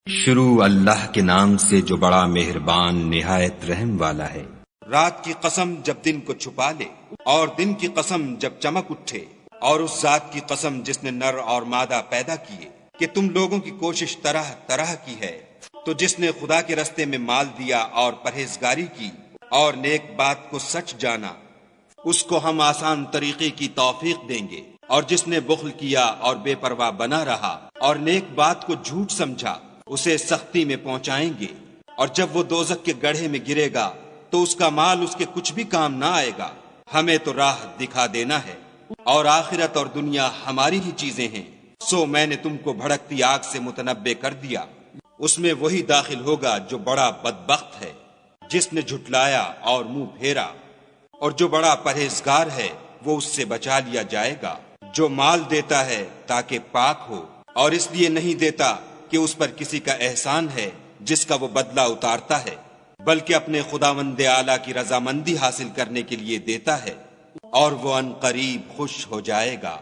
شروع اللہ کے نام سے جو بڑا مہربان نہایت رحم والا ہے۔ رات کی قسم جب دن کو چھپا لے، اور دن کی قسم جب چمک اٹھے، اور اس ذات کی قسم جس نے نر اور مادہ پیدا کیے کہ تم لوگوں کی کوشش طرح طرح کی ہے، تو جس نے خدا کے رستے میں مال دیا اور پرہیزگاری کی اور نیک بات کو سچ جانا، اس کو ہم آسان طریقے کی توفیق دیں گے، اور جس نے بخل کیا اور بے پرواہ بنا رہا اور نیک بات کو جھوٹ سمجھا، اسے سختی میں پہنچائیں گے، اور جب وہ دوزخ کے گڑھے میں گرے گا تو اس کا مال اس کے کچھ بھی کام نہ آئے گا۔ ہمیں تو راہ دکھا دینا ہے، اور آخرت اور دنیا ہماری ہی چیزیں ہیں، سو میں نے تم کو بھڑکتی آگ سے متنبع کر دیا، اس میں وہی داخل ہوگا جو بڑا بدبخت ہے، جس نے جھٹلایا اور منہ پھیرا، اور جو بڑا پرہیزگار ہے وہ اس سے بچا لیا جائے گا۔ جو مال دیتا ہے تاکہ پاک ہو، اور اس لیے نہیں دیتا کہ اس پر کسی کا احسان ہے جس کا وہ بدلہ اتارتا ہے، بلکہ اپنے خداوند اعلیٰ کی رضامندی حاصل کرنے کے لیے دیتا ہے، اور وہ ان قریب خوش ہو جائے گا۔